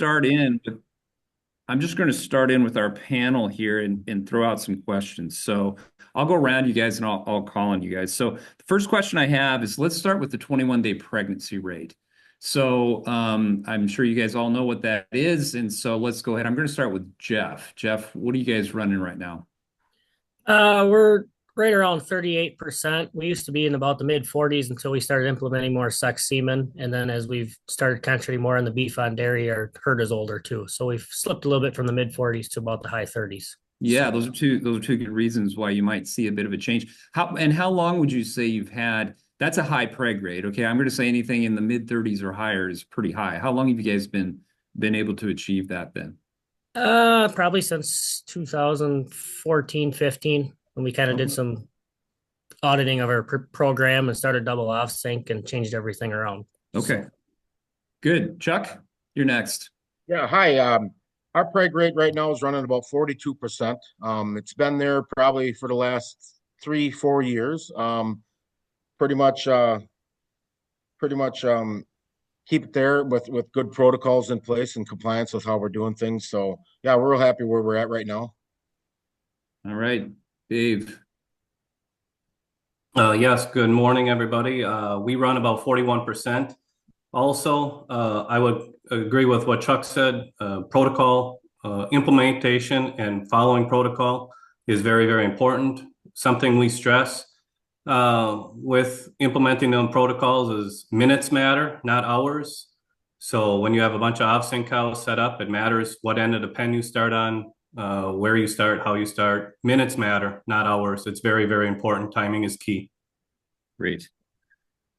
start in with I'm just going to start in with our panel here and throw out some questions. So I'll go around you guys and I'll call on you guys. So the first question I have is let's start with the 21-day pregnancy rate. So I'm sure you guys all know what that is. And so let's go ahead. I'm going to start with Jeff. Jeff, what are you guys running right now? We're right around 38%. We used to be in about the mid 40s until we started implementing more sex semen. And then as we've started concentrating more on the beef on dairy, our herd is older too. So we've slipped a little bit from the mid 40s to about the high 30s. Yeah, So those are two good reasons why you might see a bit of a change. How long would you say you've had? That's a high preg rate. Okay, I'm going to say anything in the mid 30s or higher is pretty high. How long have you guys been able to achieve that then? probably since 2014, 15, when we kind of did Okay. some auditing of our program and started double off sync and changed everything around. Okay. So Good. Chuck, you're next. Yeah, hi. Our preg rate right now is running about 42%. It's been there probably for the last 3, 4 years. Pretty much, pretty much keep it there with good protocols in place and compliance with how we're doing things. So yeah, we're real happy where we're at right now. All right, Dave. Yes, good morning, everybody. We run about 41%. Also, I would agree with what Chuck said. Protocol implementation and following protocol is very, very important. Something we stress with implementing them protocols is minutes matter, not hours. So when you have a bunch of off-sync cows set up, it matters what end of the pen you start on, where you start, how you start. Minutes matter, not hours. It's very, very important. Timing is key. Great.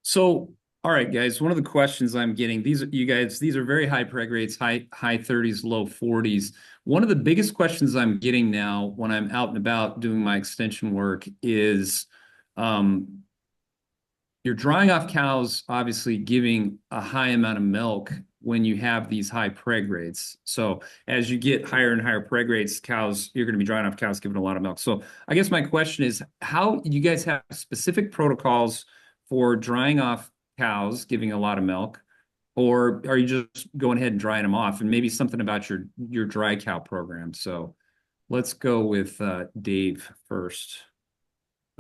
So, all right, guys, one of the questions I'm getting, these are very high preg rates, high 30s, low 40s. One of the biggest questions I'm getting now when I'm out and about doing my extension work is you're drying off cows, obviously giving a high amount of milk when you have these high preg rates. So as you get higher and higher preg rates, you're going to be drying off cows giving a lot of milk. So I guess my question is, how you guys have specific protocols for drying off cows giving a lot of milk, or are you just going ahead and drying them off? And maybe something about your dry cow program. So let's go with Dave first.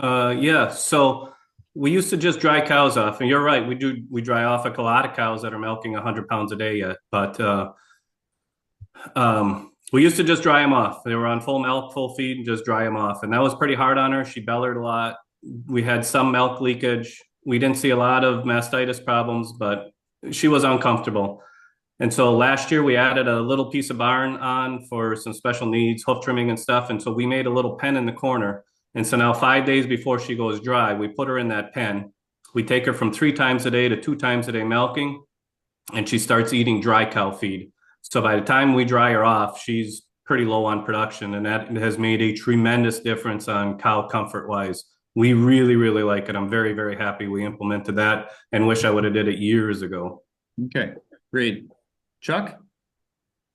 Yeah, so we used to just dry cows off, and you're right, we dry off a lot of cows that are milking 100 pounds a day yet, but we used to just dry them off. They were on full milk, full feed, and just dry them off, and that was pretty hard on her. She bellered a lot. We had some milk leakage. We didn't see a lot of mastitis problems, but she was uncomfortable. And so last year we added a little piece of barn on for some special needs, hoof trimming and stuff. And so we made a little pen in the corner. And so now 5 days before she goes dry, we put her in that pen. We take her from 3 times a day to 2 times a day milking, and she starts eating dry cow feed. So by the time we dry her off, she's pretty low on production, and that has made a tremendous difference on cow comfort wise. We really, really like it. I'm very, very happy we implemented that and wish I would have did it years ago. Okay, great. Chuck?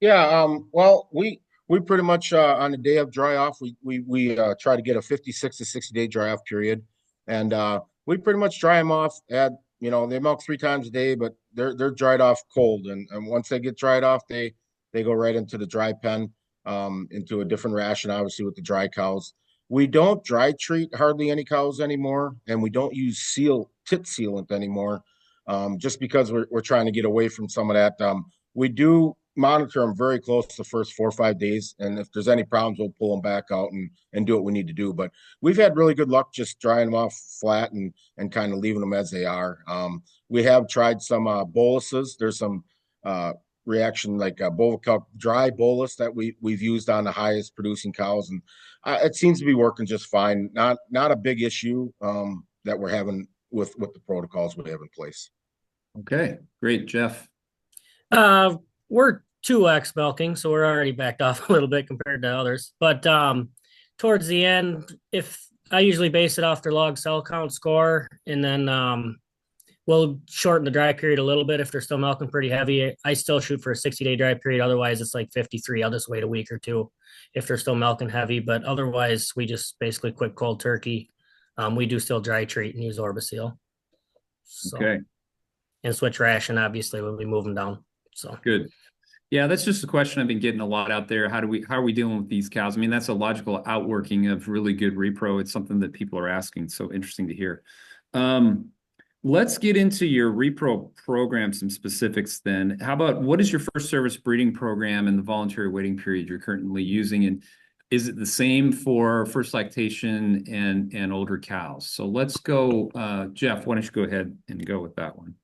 Yeah, well, we pretty much on the day of dry off, we try to get a 56 to 60 day dry off period, and we pretty much dry them off at they milk 3 times a day, but they're dried off cold, and once they get dried off, they go right into the dry pen, into a different ration, obviously with the dry cows. We don't dry treat hardly any cows anymore, and we don't use tit sealant anymore, just because we're trying to get away from some of that. We do monitor them very close the first 4 or 5 days, and if there's any problems, we'll pull them back out and do what we need to do. But we've had really good luck just drying them off flat and kind of leaving them as they are. We have tried some boluses. There's some reaction like a dry bolus that we've used on the highest producing cows, and it seems to be working just fine. Not a big issue that we're having with the protocols we have in place. Okay, great. Jeff? we're 2x milking, so we're already backed off a little bit compared to others. But towards the end, if I usually base it off their log cell count score, and then we'll shorten the dry period a little bit if they're still milking pretty heavy. I still shoot for a 60-day dry period. Otherwise, it's like 53. I'll just wait a week or two if they're still milking heavy. But otherwise, we just basically quit cold turkey. We do still dry treat and use Orbiseal. So, Okay. and switch ration, obviously, when we move them down. So Good. Yeah, that's just a question I've been getting a lot out there. How are we dealing with these cows? I mean, that's a logical outworking of really good repro. It's something that people are asking. So interesting to hear. Um, let's get into your repro program, some specifics then. How about what is your first service breeding program and the voluntary waiting period you're currently using? And is it the same for first lactation and older cows? So let's go, Jeff, why don't you go ahead and go with that one?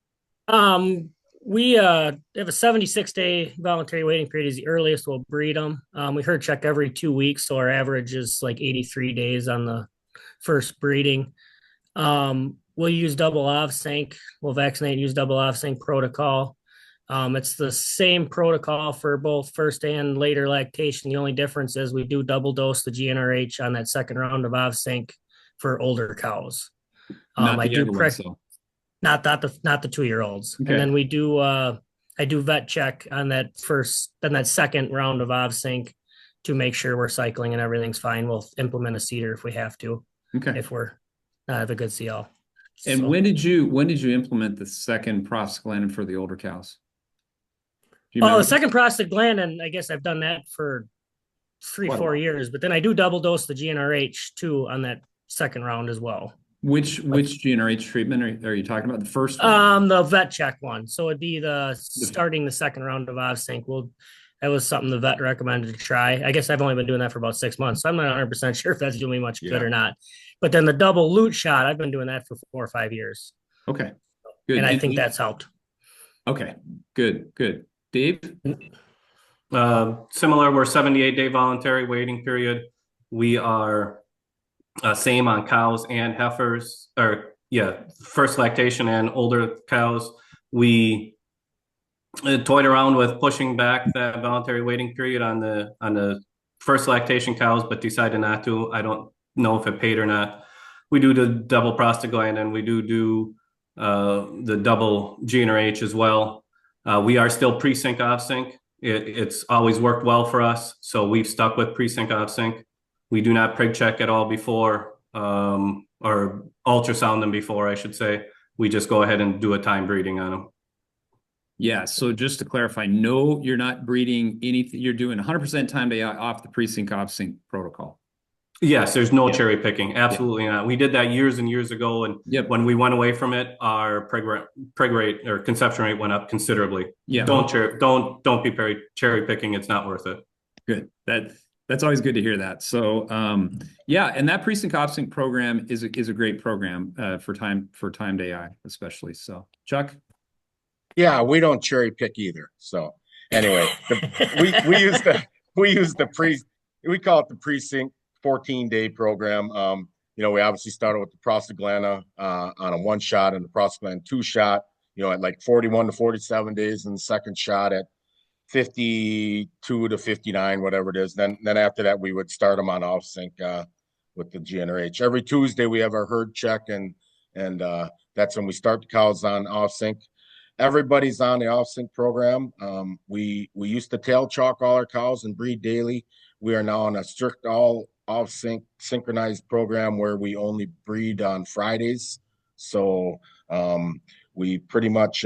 We have a 76-day voluntary waiting period is the earliest we'll breed them. We herd check every 2 weeks, so our average is like 83 days on the first breeding. We'll use double ov sync. We'll vaccinate and use double ov sync protocol. It's the same protocol for both first and later lactation. The only difference is we do double dose the GnRH on that second round of ov sync for older cows. Not I the do younger ones, so. not the 2-year-olds. Okay. And then we do I do vet check on that second round of ov sync to make sure we're cycling and everything's fine. We'll implement a cedar if we have to, Okay. if we're not have a good CL. And So, when did you implement the second prostaglandin for the older cows? Do you the remember? second prostaglandin, I guess I've done that for 3-4 years, but then I do double dose the GnRH too on that second round as well. Which GnRH treatment are you talking about? The first one? The vet check one. So it'd be starting the second round of OvSync. That was something the vet recommended to try. I guess I've only been doing that for about 6 months, so I'm not 100% sure if that's doing me much good or not. But then the double lute shot, I've been doing that for 4 or 5 years. Okay, good. And I think that's helped. Okay, good. Dave? Similar, we're 78-day voluntary waiting period. We are same on cows and heifers, first lactation and older cows. We toyed around with pushing back that voluntary waiting period on the first lactation cows, but decided not to. I don't know if it paid or not. We do the double prostaglandin. We do the double GnRH as well. We are still pre-sync off-sync. It's always worked well for us, so we've stuck with pre-sync off-sync. We do not preg check at all before, or ultrasound them before, I should say. We just go ahead and do a time breeding on them. Yeah, so just to clarify, no, you're not breeding anything. You're doing 100% time to off the pre-sync off-sync protocol. Yes, there's no cherry picking. Absolutely not. We did that years and years ago, and when we went away from it, our preg rate or conception rate went up considerably. Yeah. Don't be cherry picking. It's not worth it. Good. That's always good to hear that. So and that pre-sync off-sync program is a great program for time to AI especially. So Chuck? Yeah, we don't cherry pick either. So anyway, we call it the pre-sync 14-day program. We obviously started with the prostaglandin on a 1 shot and the prostaglandin 2 shot, at like 41 to 47 days, and the second shot at 52 to 59, whatever it is. Then after that, we would start them on off sync with the GnRH. Every Tuesday we have our herd check, and that's when we start the cows on off sync. Everybody's on the off sync program. We used to tail chalk all our cows and breed daily. We are now on a strict all off sync synchronized program where we only breed on Fridays. So we pretty much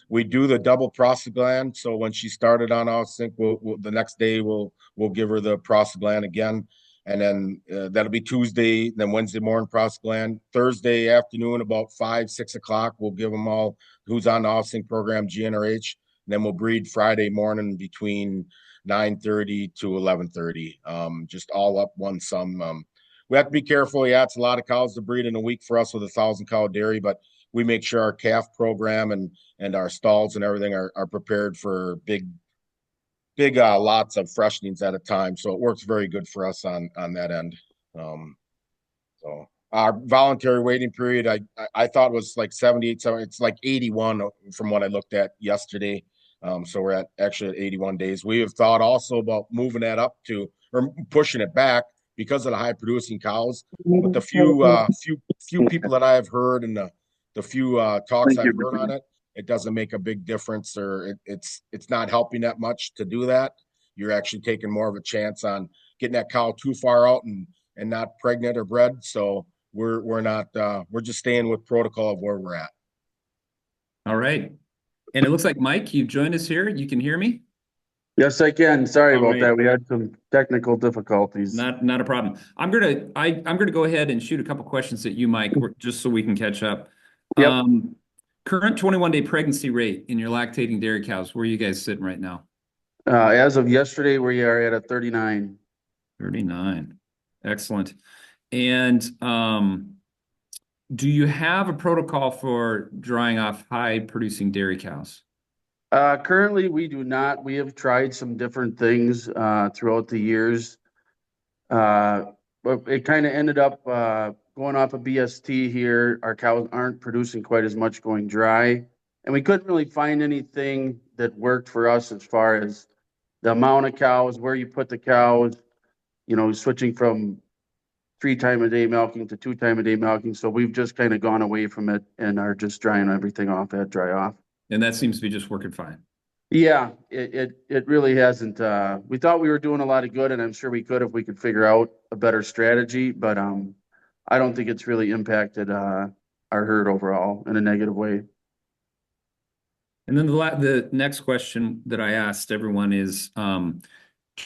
we do the double prostaglandin. So when she started on off sync, the next day we'll give her the prostaglandin again, and then that'll be Tuesday. Then Wednesday morning prostaglandin. Thursday afternoon about 5-6 o'clock we'll give them all who's on the off sync program GnRH. And then we'll breed Friday morning between 9:30 to 11:30. Just all up one sum. We have to be careful. Yeah, it's a lot of cows to breed in a week for us with 1,000 cow dairy, but we make sure our calf program and our stalls and everything are prepared for big lots of freshenings at a time. So it works very good for us on that end. So our voluntary waiting period, I thought was like 78, so it's like 81 from what I looked at yesterday. So we're actually at 81 days. We have thought also about moving that up to, or pushing it back because of the high producing cows. But the few people that I have heard and the few talks I've heard on it, it doesn't make a big difference, or it's not helping that much to do that. You're actually taking more of a chance on getting that cow too far out and not pregnant or bred. So we're not we're just staying with protocol of where we're at. All right. And it looks like Mike, you've joined us here. You can hear me? Yes, I can. Sorry All about right. that. We had some technical difficulties. Not a problem. I'm gonna go ahead and shoot a couple questions at you, Mike, just so we can catch up. Yep. Current 21-day pregnancy rate in your lactating dairy cows, where are you guys sitting right now? As of yesterday, we are at a 39. 39. Excellent. And do you have a protocol for drying off high producing dairy cows? Currently, we do not. We have tried some different things throughout the years. But it kind of ended up going off of BST here. Our cows aren't producing quite as much going dry. And we couldn't really find anything that worked for us as far as the amount of cows, where you put the cows, switching from 3-time-a-day milking to 2-time-a-day milking. So we've just kind of gone away from it and are just drying everything off at dry off. And that seems to be just working fine. Yeah, it really hasn't. We thought we were doing a lot of good, and I'm sure we could if we could figure out a better strategy, but I don't think it's really impacted our herd overall in a negative way. And then the next question that I asked everyone is,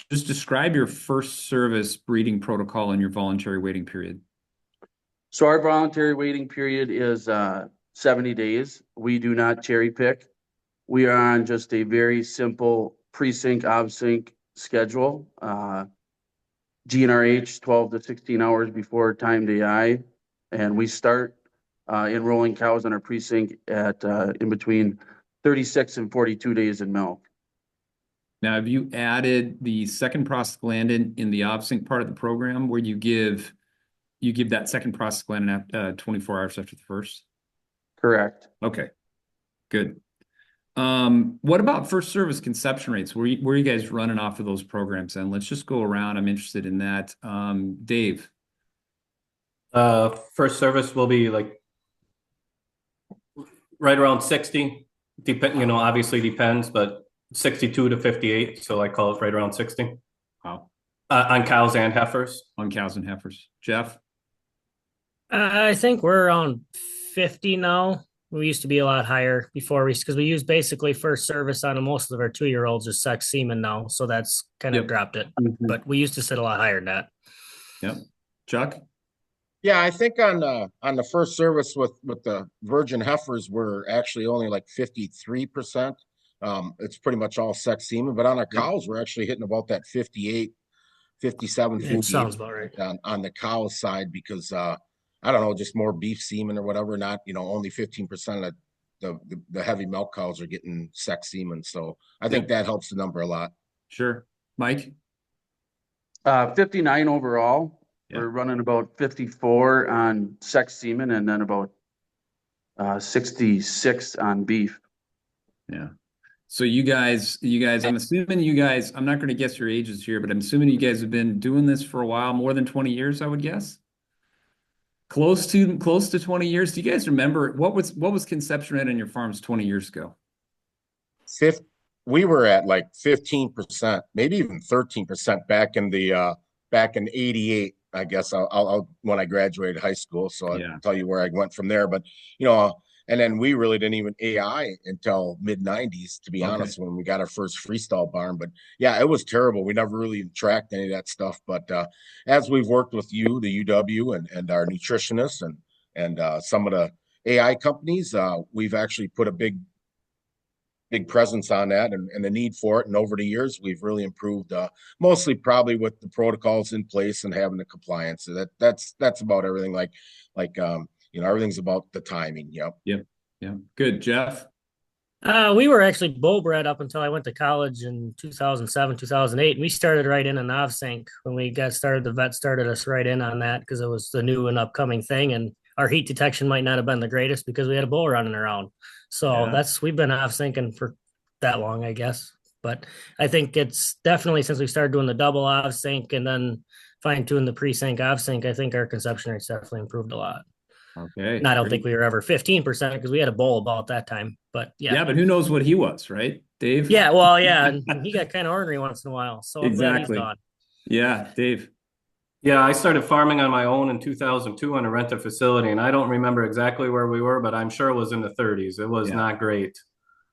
just describe your first service breeding protocol and your voluntary waiting period. So our voluntary waiting period is 70 days. We do not cherry pick. We are on just a very simple pre-sync, ob-sync schedule. GnRH 12 to 16 hours before timed AI. And we start enrolling cows on our pre-sync at in between 36 and 42 days in milk. Now, have you added the second prostaglandin in the ob-sync part of the program where you give that second prostaglandin at 24 hours after the first? Correct. Okay, good. What about first service conception rates? Where are you guys running off of those programs? And let's just go around. I'm interested in that. Dave. First service will be like right around 60. Obviously depends, but 62 to 58. So I call it right around 60. Wow. On cows and heifers. On cows and heifers. Jeff? I think we're around 50 now. We used to be a lot higher before because we use basically first service on most of our 2-year-olds are sex semen now. So that's kind of dropped it. But we used to sit a lot higher than that. Yep. Chuck? Yeah, I think on the first service with the virgin heifers, we're actually only like 53%. It's pretty much all sex semen, but on our cows, we're actually hitting about that 58, 57, 58 sounds about right. on the cow side because I don't know, just more beef semen or whatever. Not only 15% of the heavy milk cows are getting sex semen, so I think that helps the number a lot. Sure, Mike. 59 overall. We're running about 54 on sex semen and then about 66 on beef. Yeah. So you guys, I'm assuming you guys, I'm not going to guess your ages here, but I'm assuming you guys have been doing this for a while, more than 20 years, I would guess. Close to 20 years. Do you guys remember what was conception rate on your farms 20 years ago? We were at like 15%, maybe even 13% back in 88. I guess I'll when I graduated high school. So I'll tell you where I went from there. But and then we really didn't even AI until mid-90s, to be honest, when we got our first freestall barn. But yeah, it was terrible. We never really tracked any of that stuff. But as we've worked with the UW and our nutritionists and some of the AI companies, we've actually put a big presence on that and the need for it. And over the years, we've really improved, mostly probably with the protocols in place and having the compliance. So that's about everything. Like everything's about the timing. Yep. Yeah. Good. Jeff? We were actually bull bred up until I went to college in 2007, 2008. And we started right in an OVSync. When we got started, the vet started us right in on that because it was the new and upcoming thing. And our heat detection might not have been the greatest because we had a bull running around. So we've been OVSyncing for that long, I guess. But I think it's definitely since we started doing the double OVSync and then fine-tune the pre-sync OVSync, I think our conception rates definitely improved a lot. Okay. And I don't think we were ever 15% because we had a bull about that time. But yeah, but who knows what he was, right, Dave? Yeah, well, yeah, and he got kind of ornery once in a while. So I'm glad he's gone. Yeah, Dave. Yeah, I started farming on my own in 2002 on a rented facility, and I don't remember exactly where we were, but I'm sure it was in the 30s. It was not great.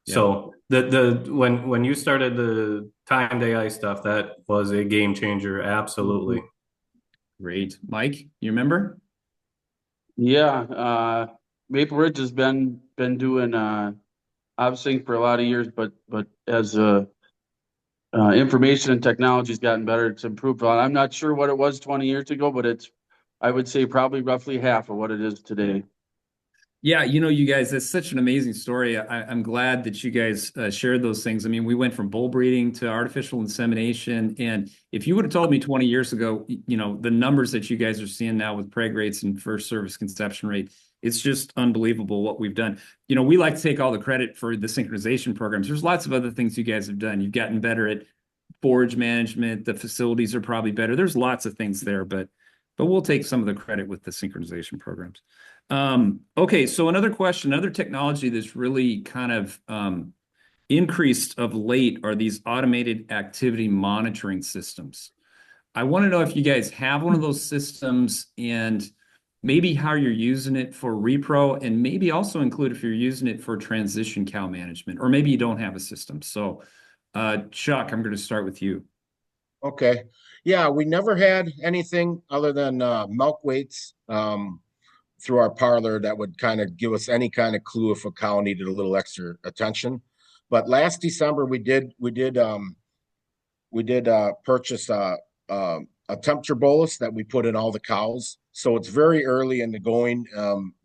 So when you started the timed AI stuff, that was a game changer. Absolutely. Great. Mike, you remember? Yeah, Maple Ridge has been doing obviously for a lot of years, but as information and technology has gotten better, it's improved a lot. I'm not sure what it was 20 years ago, but I would say probably roughly half of what it is today. Yeah, you guys, that's such an amazing story. I'm glad that you guys shared those things. I mean, we went from bull breeding to artificial insemination. And if you would have told me 20 years ago, the numbers that you guys are seeing now with preg rates and first service conception rate, it's just unbelievable what we've done. We like to take all the credit for the synchronization programs. There's lots of other things you guys have done. You've gotten better at forage management. The facilities are probably better. There's lots of things there, but we'll take some of the credit with the synchronization programs. Okay, so another question, another technology that's really kind of increased of late are these automated activity monitoring systems. I want to know if you guys have one of those systems and maybe how you're using it for repro, and maybe also include if you're using it for transition cow management, or maybe you don't have a system. So, Chuck, I'm going to start with you. Okay. Yeah, we never had anything other than milk weights through our parlor that would kind of give us any kind of clue if a cow needed a little extra attention. But last December we did purchase a temperature bolus that we put in all the cows. So it's very early in the going,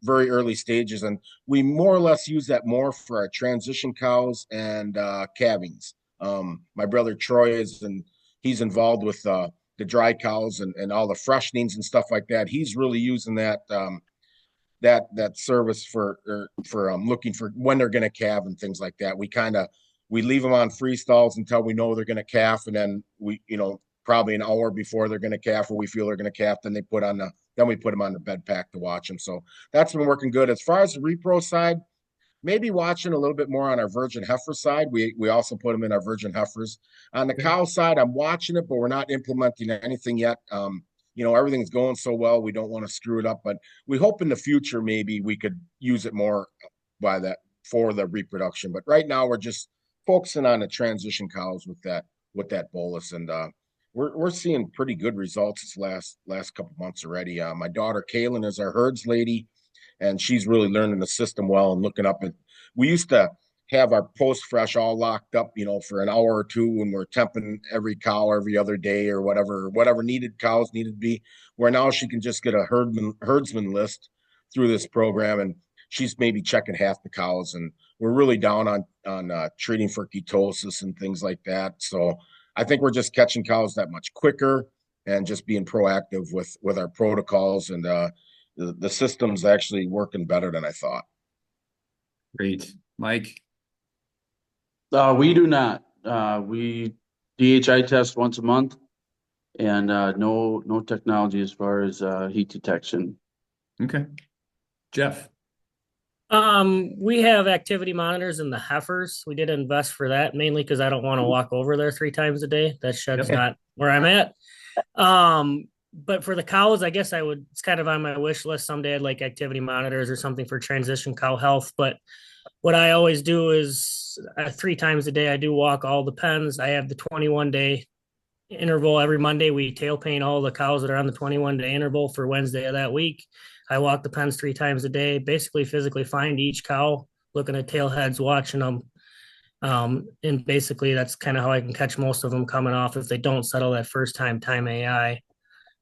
very early stages, and we more or less use that more for our transition cows and calvings. My brother Troy he's involved with the dry cows and all the freshenings and stuff like that. He's really using that that service for looking for when they're going to calve and things like that. We leave them on free stalls until we know they're going to calf, and then we probably an hour before they're going to calf or we feel they're going to calf, then we put them on the bed pack to watch them. So that's been working good. As far as the repro side, maybe watching a little bit more on our virgin heifer side. We also put them in our virgin heifers. On the cow side, I'm watching it, but we're not implementing anything yet. Everything's going so well, we don't want to screw it up, but we hope in the future maybe we could use it more for the reproduction. But right now we're just focusing on the transition cows with that bolus, and we're seeing pretty good results this last couple months already. My daughter Kaylin is our herds lady, and she's really learning the system well and looking up at. We used to have our post fresh all locked up, for an hour or two, when we're temping every cow every other day or whatever needed cows needed to be. Where now she can just get a herdsman list through this program, and she's maybe checking half the cows, and we're really down on treating for ketosis and things like that. So I think we're just catching cows that much quicker and just being proactive with our protocols, and the system's actually working better than I thought. Great. Mike? We do not. We DHI test once a month, and no technology as far as heat detection. Okay. Jeff? We have activity monitors in the heifers. We did invest for that mainly because I don't want to walk over there 3 times a day. That shed's not where I'm at. But for the cows, I guess it's kind of on my wish list someday. I'd like activity monitors or something for transition cow health. But what I always do is 3 times a day, I do walk all the pens. I have the 21-day interval. Every Monday, we tail paint all the cows that are on the 21-day interval for Wednesday of that week. I walk the pens 3 times a day, basically physically find each cow, looking at tail heads, watching them. And basically that's kind of how I can catch most of them coming off if they don't settle that first time AI.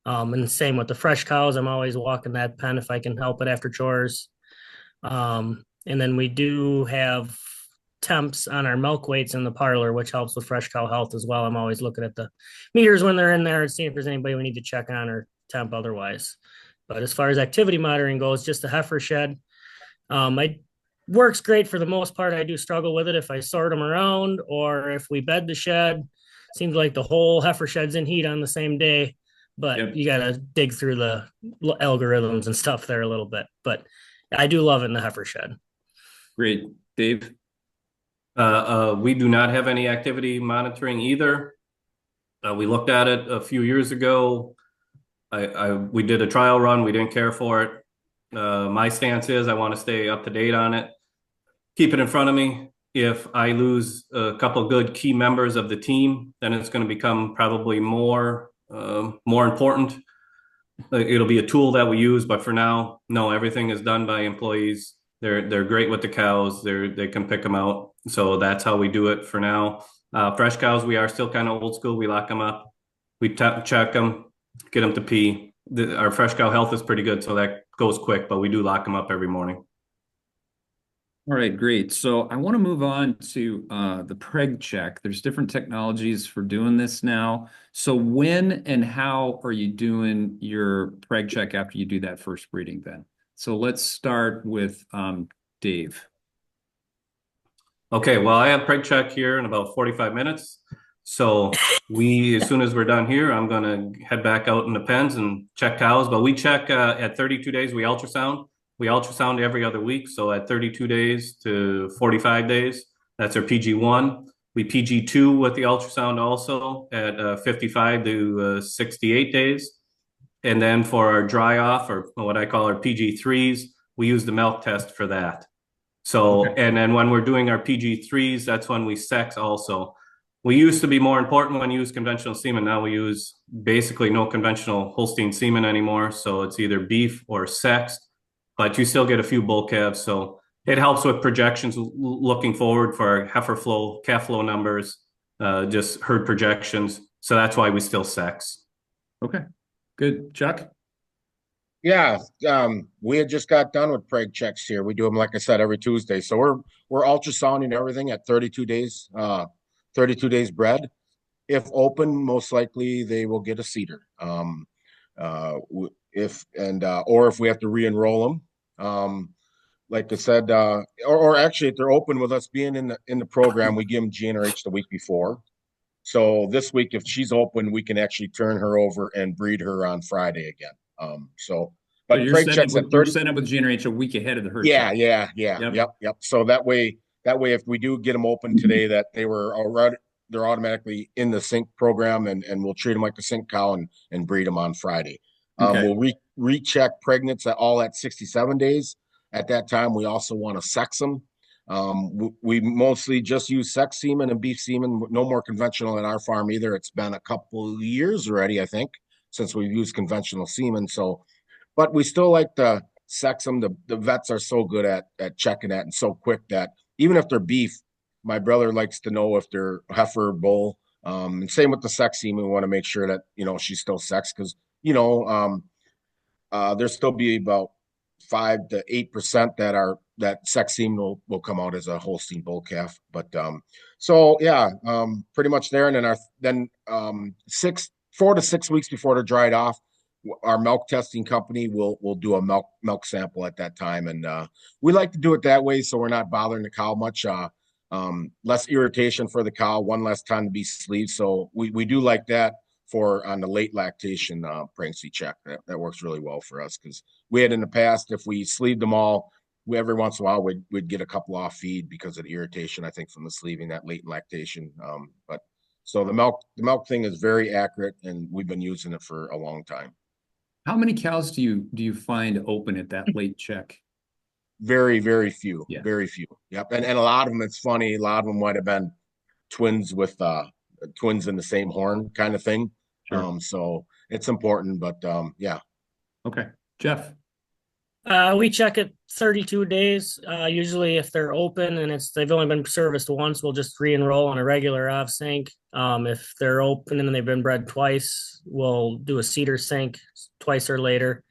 And same with the fresh cows. I'm always walking that pen if I can help it after chores. And then we do have temps on our milk weights in the parlor, which helps with fresh cow health as well. I'm always looking at the meters when they're in there and seeing if there's anybody we need to check on or temp otherwise. But as far as activity monitoring goes, just the heifer shed. It works great for the most part. I do struggle with it if I sort them around or if we bed the shed. Seems like the whole heifer shed's in heat on the same day, but you got to dig through the algorithms and stuff there a little bit. But I do love it in the heifer shed. Great. Dave? We do not have any activity monitoring either. We looked at it a few years ago. We did a trial run. We didn't care for it. My stance is I want to stay up to date on it, keep it in front of me. if I lose a couple good key members of the team, then it's going to become probably more important. It'll be a tool that we use, but for now, no, everything is done by employees. They're great with the cows. They can pick them out. So that's how we do it for now. Fresh cows, we are still kind of old school. We lock them up, we check them, get them to pee. Our fresh cow health is pretty good, so that goes quick, but we do lock them up every morning. All right, great. So I want to move on to the preg check. There's different technologies for doing this now. So when and how are you doing your preg check after you do that first breeding then? So let's start with Dave. Okay, well, I have preg check here in about 45 minutes. So as soon as we're done here, I'm going to head back out in the pens and check cows. But we check at 32 days, we ultrasound. We ultrasound every other week. So at 32 days to 45 days, that's our PG1. We PG2 with the ultrasound also at 55 to 68 days. And then for our dry off, or what I call our PG3s, we use the milk test for that. So, Okay. And then when we're doing our PG3s, that's when we sex also. We used to be more important when we use conventional semen. Now we use basically no conventional Holstein semen anymore. So it's either beef or sexed, but you still get a few bull calves. So it helps with projections looking forward for our heifer flow, calf flow numbers, just herd projections. So that's why we still sex. Okay, good. Chuck? Yeah, we had just got done with preg checks here. We do them, like I said, every Tuesday. So we're ultrasounding everything at 32 days, 32 days bred. If open, most likely they will get a cedar. Or if we have to re-enroll them, like I said, or actually if they're open with us being in the program, we give them GnRH the week before. So this week, if she's open, we can actually turn her over and breed her on Friday again. So But you're preg checks at 30. you're setting up with GnRH a week ahead of the herd check. Yeah. Yep. Yep. So that way, if we do get them open today, that they're automatically in the sync program, and we'll treat them like a sync cow and breed them on Friday. Okay. We'll recheck pregnants at 67 days. At that time, we also want to sex them. We mostly just use sex semen and beef semen. No more conventional at our farm either. It's been a couple of years already, I think, since we've used conventional semen. So, but we still like to sex them. The vets are so good at checking that and so quick that even if they're beef, my brother likes to know if they're heifer, bull. And same with the sex semen. We want to make sure that she's still sexed because there's still be about 5 to 8% that sex semen will come out as a Holstein bull calf. But pretty much there. And then 4 to 6 weeks before they're dried off, our milk testing company will do a milk sample at that time, and we like to do it that way so we're not bothering the cow much. Less irritation for the cow, one less time to be sleeved. So we do like that for on the late lactation pregnancy check. That works really well for us because we had in the past, if we sleeved them all, every once in a while we'd get a couple off feed because of the irritation, I think, from the sleeving that late lactation. But so the milk thing is very accurate, and we've been using it for a long time. How many cows do you find open at that late check? Very, very few. Yeah. Very few. Yep. And a lot of them, it's funny, a lot of them might have been twins with twins in the same horn kind of thing. Sure. So it's important, but yeah. Okay. Jeff? We check it 32 days. Usually if they're open and they've only been serviced once, we'll just re-enroll on a regular av sync. If they're open and they've been bred twice, we'll do a cedar sync twice or later.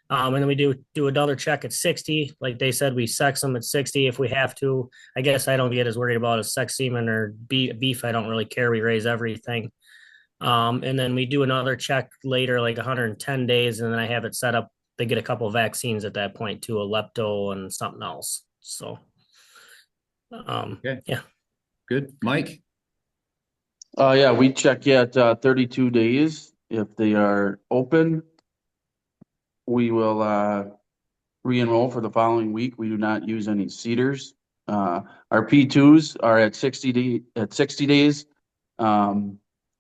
And then we do another check at 60. Like they said, we sex them at 60 if we have to. I guess I don't get as worried about a sex semen or beef. I don't really care. We raise everything. And then we do another check later, like 110 days, and then I have it set up. They get a couple of vaccines at that point too, a lepto and something else. So, Okay. Yeah. Good. Mike? Yeah, we check at 32 days. If they are open, we will re-enroll for the following week. We do not use any cedars. Our P2s are at 60 days.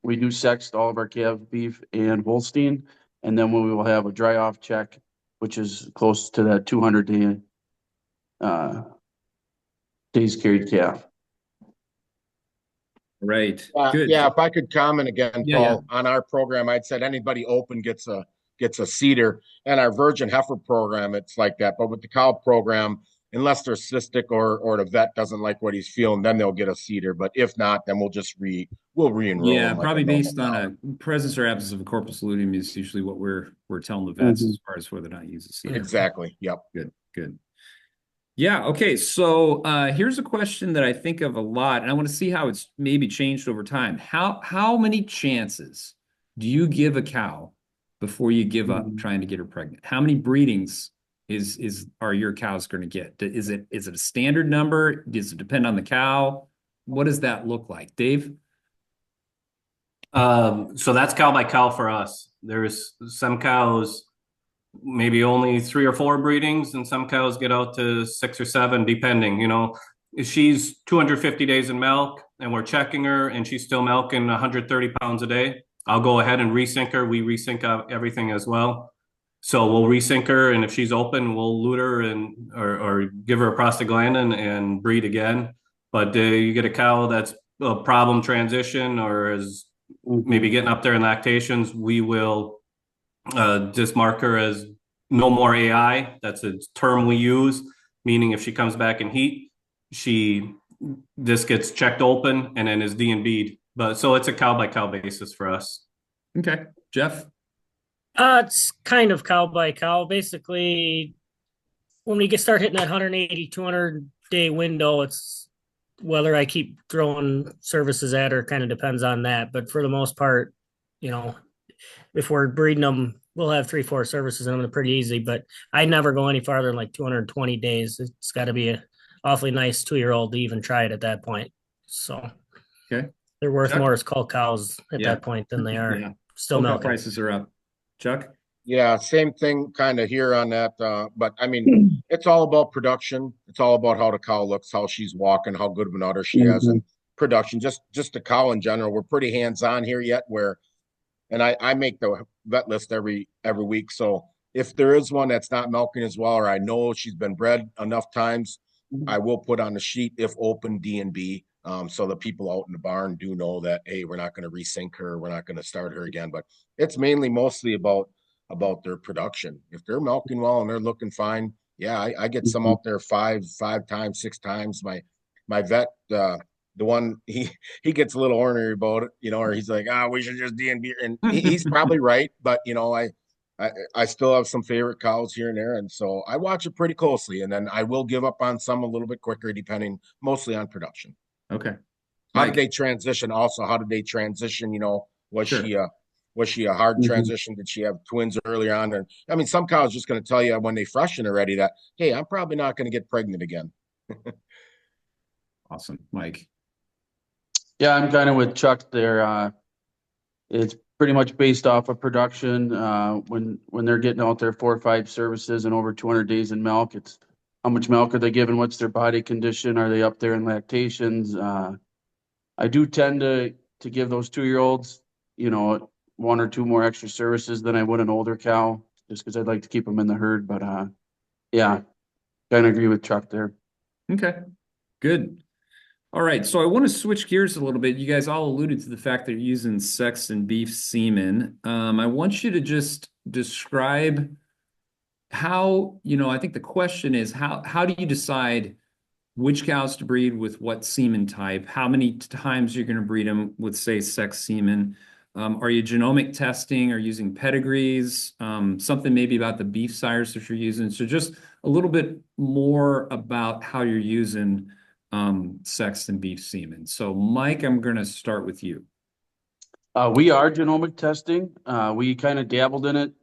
We do sext all of our calf, beef, and Holstein, and then we will have a dry off check, which is close to that 200 days carried calf. Right. Yeah, Good. yeah, if I could comment again, Yeah, yeah. Paul, on our program, I'd said anybody open gets a cedar. And our virgin heifer program, it's like that. But with the cow program, unless they're cystic or the vet doesn't like what he's feeling, then they'll get a cedar. But if not, then we'll re-enroll Yeah, them like a probably normal based on cow. a presence or absence of a corpus luteum is usually what we're telling the vets Mhm. as far as whether or not to use a cedar. Exactly. Yep. Good, good. Yeah, okay. So here's a question that I think of a lot, and I want to see how it's maybe changed over time. How many chances do you give a cow before you give up trying to get her pregnant? How many breedings are your cows going to get? Is it a standard number? Does it depend on the cow? What does that look like, Dave? So that's cow by cow for us. There's some cows, maybe only 3 or 4 breedings, and some cows get out to 6 or 7, depending. If she's 250 days in milk and we're checking her and she's still milking 130 pounds a day, I'll go ahead and resync her. We resync everything as well. So we'll resync her, and if she's open, we'll lute her or give her a prostaglandin and breed again. But you get a cow that's a problem transition or is maybe getting up there in lactations, we will just mark her as no more AI. That's a term we use, meaning if she comes back in heat, this gets checked open and then is D&B'd. But so it's a cow by cow basis for us. Okay, Jeff. It's kind of cow by cow. Basically, when we start hitting that 180, 200 day window, it's whether I keep throwing services at her kind of depends on that. But for the most part, if we're breeding them, we'll have 3, 4 services in them pretty easy. But I never go any farther than like 220 days. It's got to be a awfully nice 2-year-old to even try it at that point. So Okay. they're worth Chuck? more as cull cows at Yeah. that point than they are Yeah. still Cow milking. prices are up. Chuck? Yeah, same thing kind of here on that. But I mean, it's all about production. It's all about how the cow looks, how she's walking, how good of an udder she has, and production. Just the cow in general. We're pretty hands-on here yet and I make the vet list every week. So if there is one that's not milking as well, or I know she's been bred enough times, I will put on the sheet if open D&B. So the people out in the barn do know that, hey, we're not going to resync her, we're not going to start her again. But it's mostly about their production. If they're milking well and they're looking fine, yeah, I get some out there five times, 6 times. My vet, the one he gets a little ornery about it, or he's like, we should just D&B, and he's probably right. But I still have some favorite cows here and there, and so I watch it pretty closely, and then I will give up on some a little bit quicker, depending mostly on production. Okay. How Mike? did they transition? Also, how did they transition? Was Sure. she a hard transition? Did she have twins early on? And I mean, some cows just going to tell you when they freshen already that, hey, I'm probably not going to get pregnant again. Awesome. Mike? Yeah, I'm kind of with Chuck there. It's pretty much based off of production. When they're getting out there 4 or 5 services and over 200 days in milk, it's how much milk are they giving? What's their body condition? Are they up there in lactations? I do tend to give those 2-year-olds, 1 or 2 more extra services than I would an older cow, just because I'd like to keep them in the herd. But yeah, kind of agree with Chuck there. Okay. Good. All right, so I want to switch gears a little bit. You guys all alluded to the fact that you're using sexed beef semen. I want you to just describe how, I think the question is how do you decide which cows to breed with what semen type? How many times you're going to breed them with, say, sex semen? Are you genomic testing or using pedigrees? Something maybe about the beef sires that you're using. So just a little bit more about how you're using sexed and beef semen. So Mike, I'm going to start with you. We are genomic testing. We kind of dabbled in it.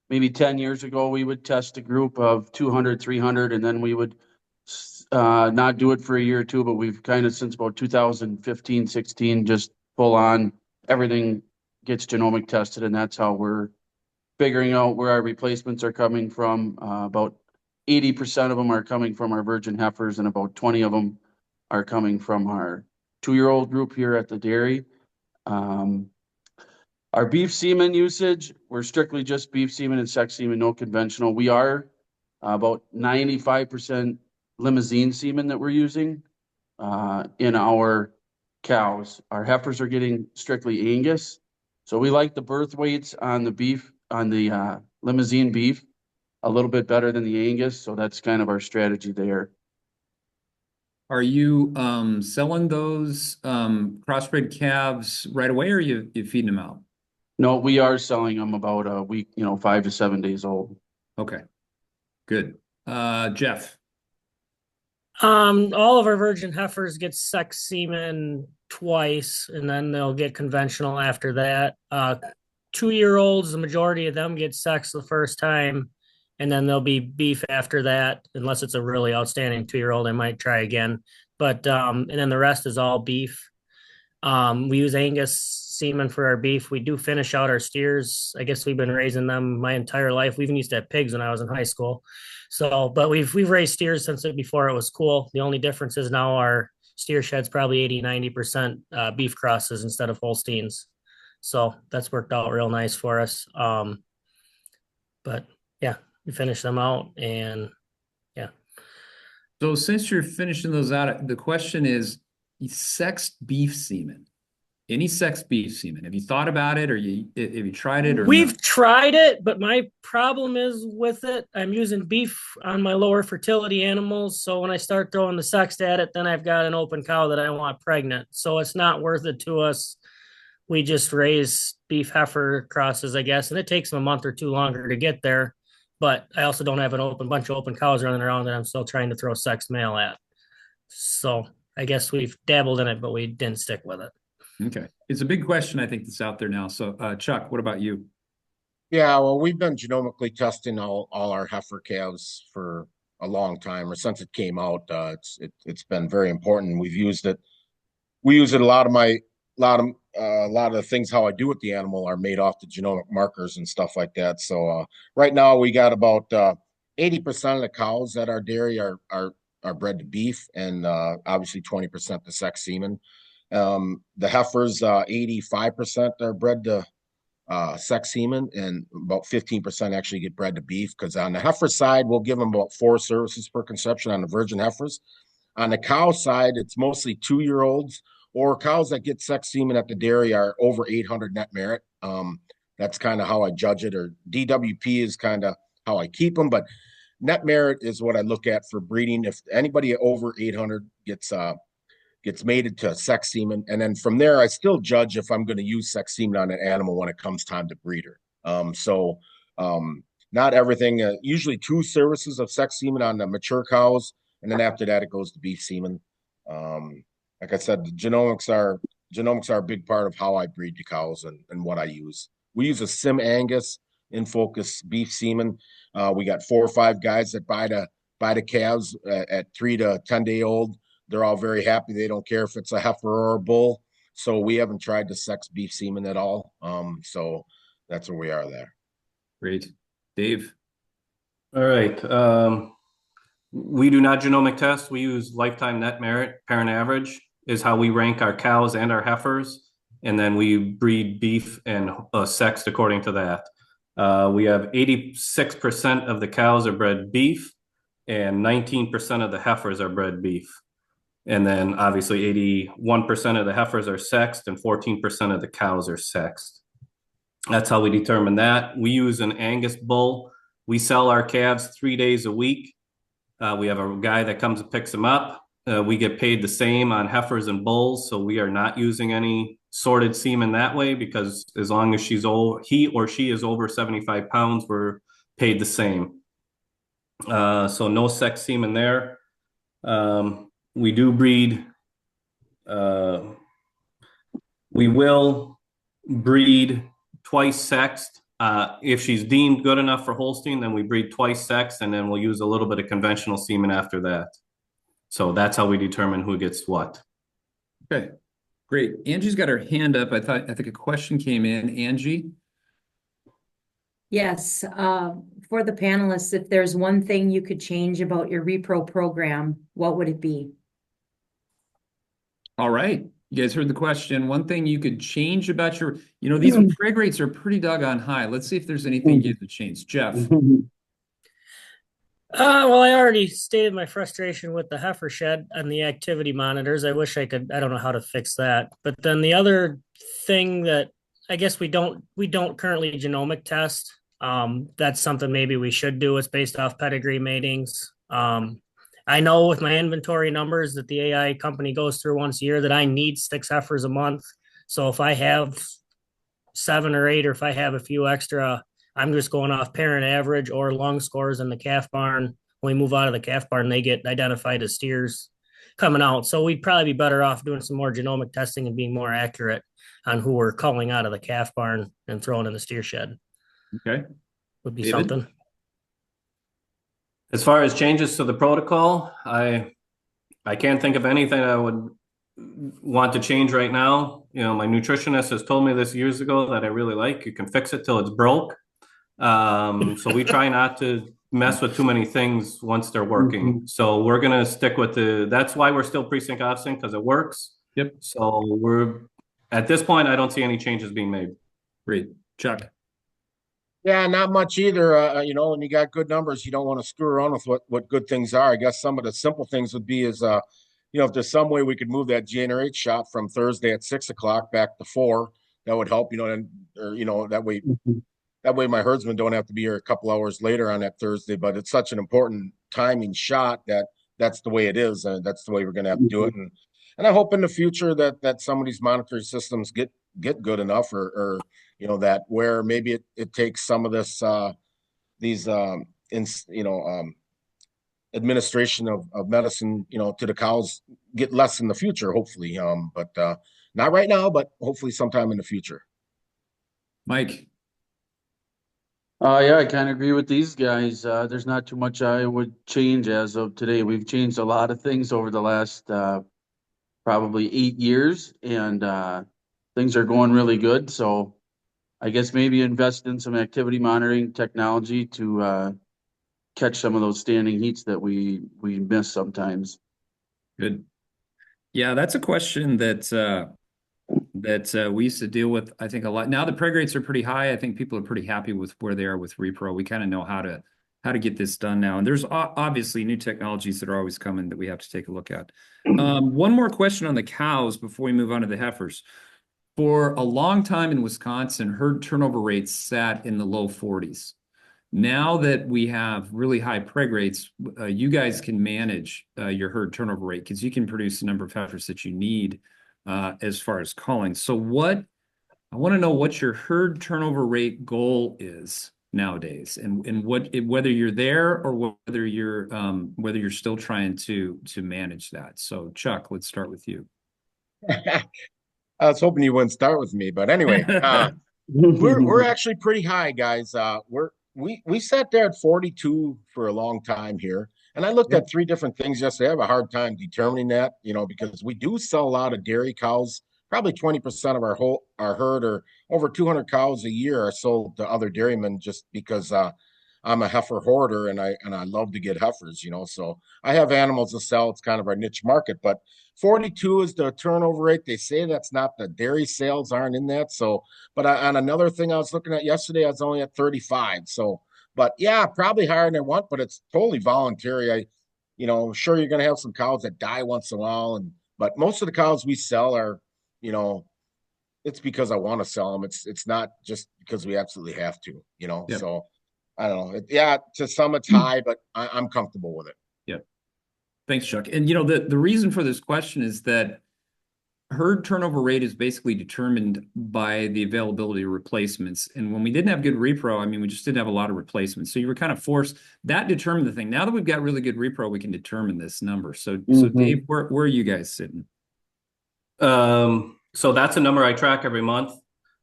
Maybe 10 years ago, we would test a group of 200, 300, and then we would not do it for a year or two, but we've kind of since about 2015, 16, just full on everything gets genomic tested. And that's how we're figuring out where our replacements are coming from. About 80% of them are coming from our virgin heifers, and about 20 of them are coming from our 2-year-old group here at the dairy. Our beef semen usage, we're strictly just beef semen and sex semen, no conventional. We are about 95% limousine semen that we're using in our cows. Our heifers are getting strictly Angus. So we like the birth weights on the beef, on the limousine beef, a little bit better than the Angus. So that's kind of our strategy there. Are you selling those crossbred calves right away, or you feeding them out? No, we are selling them about a week, 5 to 7 days old. Okay, good. Jeff. All of our virgin heifers get sex semen twice, and then they'll get conventional after that. 2-year-olds, the majority of them get sex the first time, and then there'll be beef after that, unless it's a really outstanding 2-year-old. I might try again, but and then the rest is all beef. We use Angus semen for our beef. We do finish out our steers. I guess we've been raising them my entire life. We even used to have pigs when I was in high school. So, but we've raised steers since before it was cool. The only difference is now our steer shed's probably 80-90% beef crosses instead of Holsteins. So that's worked out real nice for us. But yeah, we finish them out, and yeah. So since you're finishing those out, the question is, sexed beef semen. Any sexed beef semen? Have you thought about it, or have you tried it? Or we've tried it, but my problem is with it, I'm using beef on my lower fertility animals. So when I start throwing the sexed at it, then I've got an open cow that I want pregnant. So it's not worth it to us. We just raise beef heifer crosses, I guess, and it takes them a month or two longer to get there. But I also don't have bunch of open cows running around that I'm still trying to throw sexed male at. So I guess we've dabbled in it, but we didn't stick with it. Okay. It's a big question, I think, that's out there now. So, Chuck, what about you? Yeah, well, we've been genomically testing all our heifer calves for a long time, or since it came out. It's been very important. We've used it. We use it a lot of the things how I do with the animal are made off the genomic markers and stuff like that. So right now we got about 80% of the cows at our dairy are bred to beef, and obviously 20% to sex semen. The heifers, 85% are bred to sex semen, and about 15% actually get bred to beef, because on the heifer side, we'll give them about 4 services per conception on the virgin heifers. On the cow side, it's mostly 2-year-olds, or cows that get sex semen at the dairy are over 800 net merit. That's kind of how I judge it, or DWP is kind of how I keep them, but net merit is what I look at for breeding. If anybody over 800 gets mated to sex semen, and then from there, I still judge if I'm going to use sex semen on an animal when it comes time to breed her. Not everything. Usually 2 services of sex semen on the mature cows, and then after that, it goes to beef semen. Like I said, the genomics are a big part of how I breed the cows and what I use. We use a Sim Angus in focus beef semen. We got 4 or 5 guys that buy the calves at 3 to 10 day old. They're all very happy. They don't care if it's a heifer or a bull. So we haven't tried to sex beef semen at all. So that's where we are there. Great. Dave? All right. We do not genomic test. We use lifetime net merit, parent average is how we rank our cows and our heifers. And then we breed beef and sexed according to that. We have 86% of the cows are bred beef, and 19% of the heifers are bred beef. And then obviously 81% of the heifers are sexed and 14% of the cows are sexed. That's how we determine that. We use an Angus bull. We sell our calves 3 days a week. We have a guy that comes and picks them up. We get paid the same on heifers and bulls, so we are not using any sorted semen that way, because as long as he or she is over 75 pounds, we're paid the same. So no sex semen there. We do breed. We will breed twice sexed. If she's deemed good enough for Holstein, then we breed twice sexed, and then we'll use a little bit of conventional semen after that. So that's how we determine who gets what. Okay, great. Angie's got her hand up. I think a question came in. Angie? Yes, for the panelists, if there's one thing you could change about your repro program, what would it be? All right. You guys heard the question. One thing you could change about these preg rates are pretty doggone high. Let's see if there's anything you could change. Jeff? Well, I already stated my frustration with the heifer shed and the activity monitors. I wish I don't know how to fix that. But then the other thing that I guess we don't currently genomic test. That's something maybe we should do. It's based off pedigree matings. I know with my inventory numbers that the AI company goes through once a year that I need 6 heifers a month. So if I have 7 or 8, or if I have a few extra, I'm just going off parent average or lung scores in the calf barn. When we move out of the calf barn, they get identified as steers coming out. So we'd probably be better off doing some more genomic testing and being more accurate on who we're culling out of the calf barn and throwing in the steer shed. Okay. Would be David? something. As far as changes to the protocol, I can't think of anything I would want to change right now. You know, my nutritionist has told me this years ago that I really like. You can fix it till it's broke. So we try not to mess with too many things once they're working. So we're gonna stick with that's why we're still precinct offset, because it works. Yep. So at this point, I don't see any changes being made. Great. Chuck? Yeah, not much either. When you got good numbers, you don't want to screw around with what good things are. I guess some of the simple things would be if there's some way we could move that GnRH shot from Thursday at 6 o'clock back to 4, that would help. That way my herdsmen don't have to be here a couple hours later on that Thursday. But it's such an important timing shot that's the way it is, and that's the way we're going to have to do it. And I hope in the future that some of these monitoring systems get good enough, or that where maybe it takes some of this administration of medicine to the cows get less in the future, hopefully. But not right now, but hopefully sometime in the future. Mike? Yeah, I kind of agree with these guys. There's not too much I would change as of today. We've changed a lot of things over the last probably 8 years, and things are going really good. So I guess maybe invest in some activity monitoring technology to catch some of those standing heats that we miss sometimes. Good. Yeah, that's a question that we used to deal with, I think, a lot. Now the preg rates are pretty high. I think people are pretty happy with where they are with repro. We kind of know how to get this done now. And there's obviously new technologies that are always coming that we have to take a look at. One more question on the cows before we move on to the heifers. For a long time in Wisconsin, herd turnover rates sat in the low 40s. Now that we have really high preg rates, you guys can manage your herd turnover rate because you can produce the number of heifers that you need as far as calling. So I want to know what your herd turnover rate goal is nowadays, and whether you're there or whether you're still trying to manage that. So Chuck, let's start with you. I was hoping you wouldn't start with me, but anyway, we're actually pretty high, guys. We sat there at 42 for a long time here, and I looked at 3 different things yesterday. I have a hard time determining that, because we do sell a lot of dairy cows. Probably 20% of our herd, or over 200 cows a year, are sold to other dairymen just because I'm a heifer hoarder and I love to get heifers, so I have animals to sell. It's kind of our niche market, but 42 is the turnover rate. They say that's not the dairy sales aren't in that. So, but on another thing I was looking at yesterday, I was only at 35. So, but yeah, probably higher than I want, but it's totally voluntary. Sure, you're going to have some cows that die once in a while, but most of the cows we sell are, it's because I want to sell them. It's not just because we absolutely have to, Yep. So I don't know. To some it's high, but I'm comfortable with it. Yeah. Thanks, Chuck. And the reason for this question is that herd turnover rate is basically determined by the availability of replacements. And when we didn't have good repro, we just didn't have a lot of replacements. So you were kind of forced. That determined the thing. Now that we've got really good repro, we can determine this number. So Dave, where are you guys sitting? So that's a number I track every month.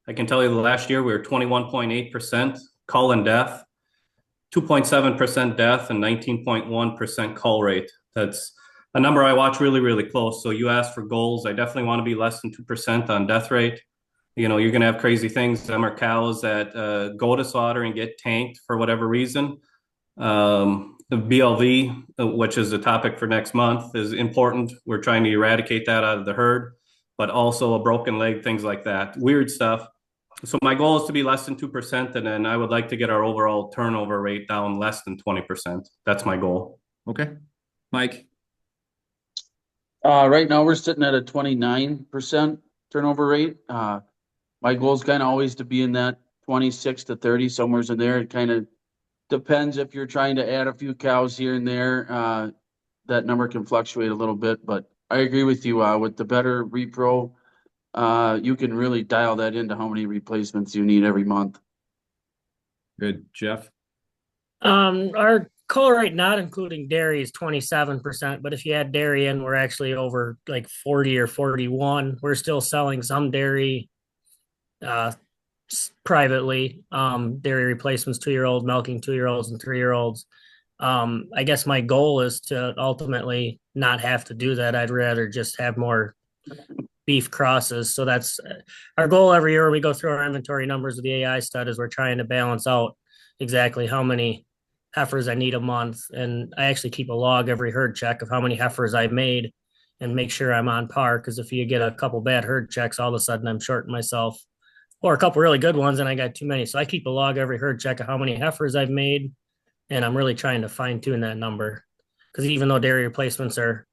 I can tell you the last year we were 21.8% cull and death, 2.7% death, and 19.1% cull rate. That's a number I watch really, really close. So you asked for goals. I definitely want to be less than 2% on death rate. You're going to have crazy things. Some are cows that go to slaughter and get tanked for whatever reason. The BLV, which is a topic for next month, is important. We're trying to eradicate that out of the herd, but also a broken leg, things like that. Weird stuff. So my goal is to be less than 2%, and then I would like to get our overall turnover rate down less than 20%. That's my goal. Okay. Mike? Right now we're sitting at a 29% turnover rate. My goal is kind of always to be in that 26 to 30, somewhere in there. It kind of depends if you're trying to add a few cows here and there. That number can fluctuate a little bit, but I agree with you. With the better repro, you can really dial that into how many replacements you need every month. Good. Jeff? Our cull rate, not including dairy, is 27%, but if you add dairy in, we're actually over like 40 or 41. We're still selling some dairy privately, dairy replacements, 2-year-olds, milking 2-year-olds and 3-year-olds. I guess my goal is to ultimately not have to do that. I'd rather just have more beef crosses. So that's our goal every year when we go through our inventory numbers with the AI stud, is we're trying to balance out exactly how many heifers I need a month. And I actually keep a log every herd check of how many heifers I've made and make sure I'm on par. Because if you get a couple bad herd checks, all of a sudden I'm shorting myself, or a couple really good ones and I got too many. So I keep a log every herd check of how many heifers I've made. And I'm really trying to fine tune that number, because even though dairy replacements are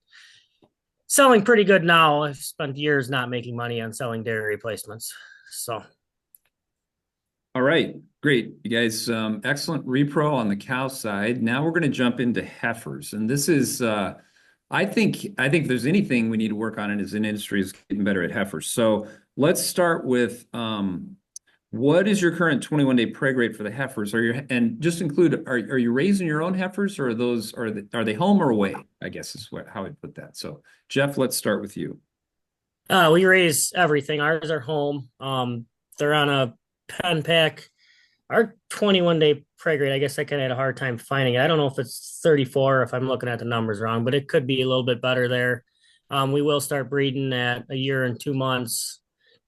selling pretty good now, I've spent years not making money on selling dairy replacements. So. All right, great. You guys, excellent repro on the cow side. Now we're going to jump into heifers. And this is, I think if there's anything we need to work on as an industry is getting better at heifers. So let's start with, what is your current 21-day preg rate for the heifers? And just include, are you raising your own heifers, or are they home or away? I guess is how I'd put that. So Jeff, let's start with you. We raise everything. Ours are home. They're on a pen pack. Our 21-day preg rate, I guess I kind of had a hard time finding it. I don't know if it's 34, if I'm looking at the numbers wrong, but it could be a little bit better there. We will start breeding at a year and 2 months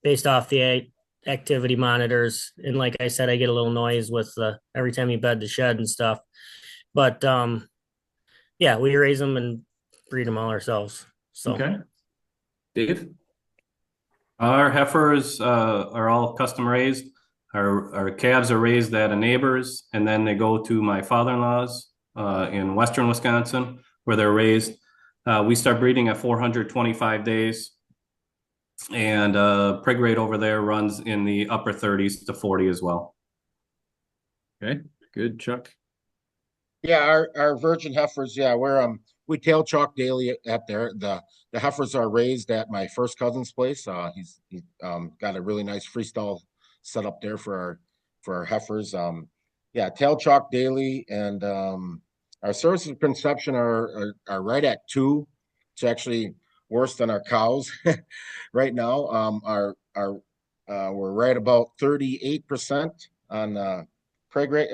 based off the activity monitors. And like I said, I get a little noise with every time you bed the shed and stuff. But yeah, we raise them and breed them all ourselves. So. Okay. Dave? Our heifers are all custom raised. Our calves are raised at a neighbor's, and then they go to my father-in-law's in western Wisconsin, where they're raised. We start breeding at 425 days, and preg rate over there runs in the upper 30s to 40 as well. Okay, good. Chuck? Yeah, our virgin heifers, yeah, we tail chalk daily at there. The heifers are raised at my first cousin's place. He's got a really nice freestyle set up there for our heifers. Yeah, tail chalk daily, and our services of conception are right at 2. It's actually worse than our cows right now. We're right about 38% on preg rate,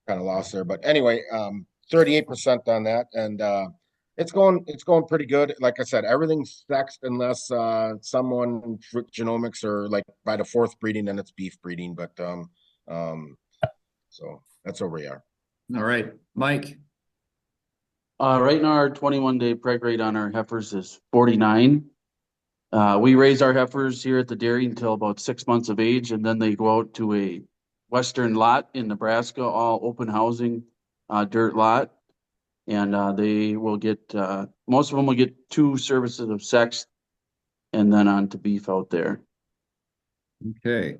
kind of lost there, but anyway, 38% on that, and it's going pretty good. Like I said, everything's sexed unless someone genomics, or like by the 4th breeding, then it's beef breeding. But so that's where we are. All right, Mike? Right now our 21-day preg rate on our heifers is 49. We raise our heifers here at the dairy until about 6 months of age, and then they go out to a western lot in Nebraska, all open housing, dirt lot. And they will get, most of them will get 2 services of sex, and then on to beef out there. Okay.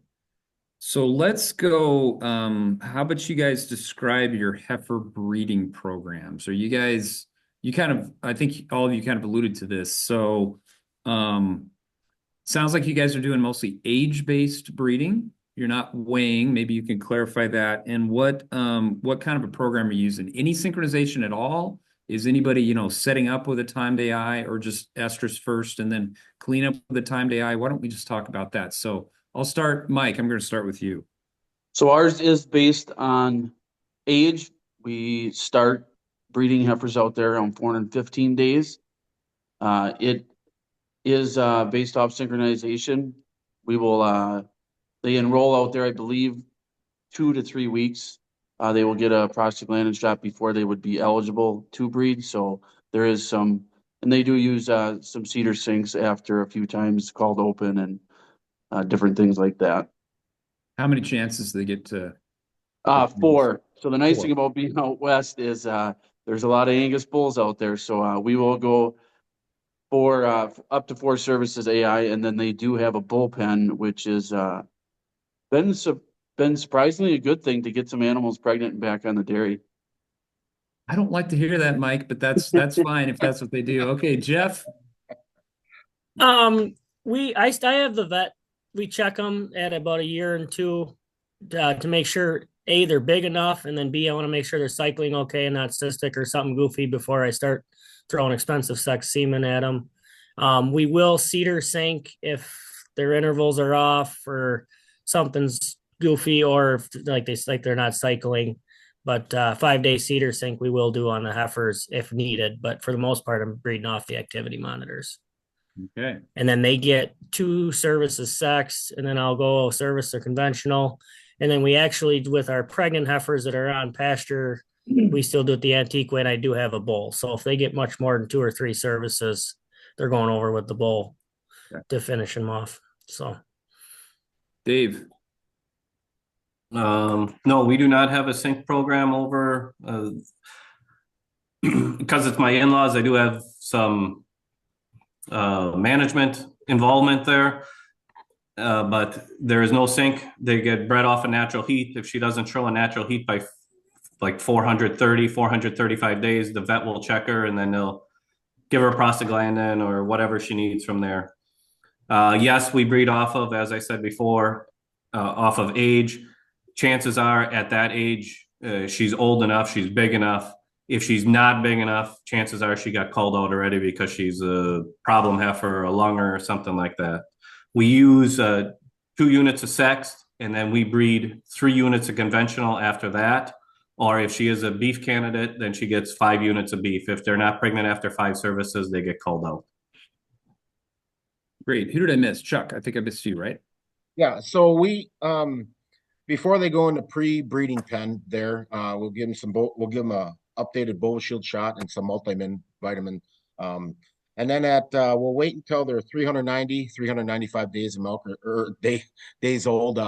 So let's go, how about you guys describe your heifer breeding programs? Are you guys, I think all of you kind of alluded to this. So sounds like you guys are doing mostly age-based breeding. You're not weighing. Maybe you can clarify that. And what kind of a program are you using? Any synchronization at all? Is anybody, setting up with a timed AI, or just estrus first and then clean up with a timed AI? Why don't we just talk about that? So I'll start, Mike, I'm going to start with you. So ours is based on age. We start breeding heifers out there on 415 days. It is based off synchronization. We will, they enroll out there, I believe, 2 to 3 weeks. They will get a prostaglandin shot before they would be eligible to breed. So there is some And they do use some cedar sinks after a few times called open and different things like that. How many chances do they get to? 4. So the nice 4. thing about being out west is there's a lot of Angus bulls out there. So we will go for up to 4 services AI, and then they do have a bullpen, which is been been surprisingly a good thing to get some animals pregnant and back on the dairy. I don't like to hear that, Mike, but that's fine if that's what they do. Okay, Jeff. I have the vet. We check them at about a year and 2 to make sure A, they're big enough, and then B, I want to make sure they're cycling okay and not cystic or something goofy before I start throwing expensive sex semen at them. We will cedar sink if their intervals are off or something's goofy or if, like they're not cycling. But 5-day cedar sink we will do on the heifers if needed. But for the most part, I'm breeding off the activity monitors. Okay. And then they get 2 services sex, and then I'll go service or conventional. And then we actually, with our pregnant heifers that are on pasture, we still do it the antique way, and I do have a bull. So if they get much more than 2 or 3 services, they're going over with the bull to finish them off. So, Dave. No, we do not have a sync program over because it's my in-laws. I do have some management involvement there, but there is no sync. They get bred off a natural heat. If she doesn't show a natural heat by like 435 days, the vet will check her and then they'll give her prostaglandin or whatever she needs from there. Yes, we breed off of, as I said before, off of age. Chances are at that age, she's old enough, she's big enough. If she's not big enough, chances are she got called out already because she's a problem heifer, a lunger, or something like that. We use 2 units of sex, and then we breed 3 units of conventional after that. Or if she is a beef candidate, then she gets 5 units of beef. If they're not pregnant after 5 services, they get called out. Great. Who did I miss? Chuck, I think I missed you, right? Yeah, so we before they go into pre-breeding pen there, we'll give them a updated Shield shot and some multivitamin. And then we'll wait until they're 395 days of milk or days old,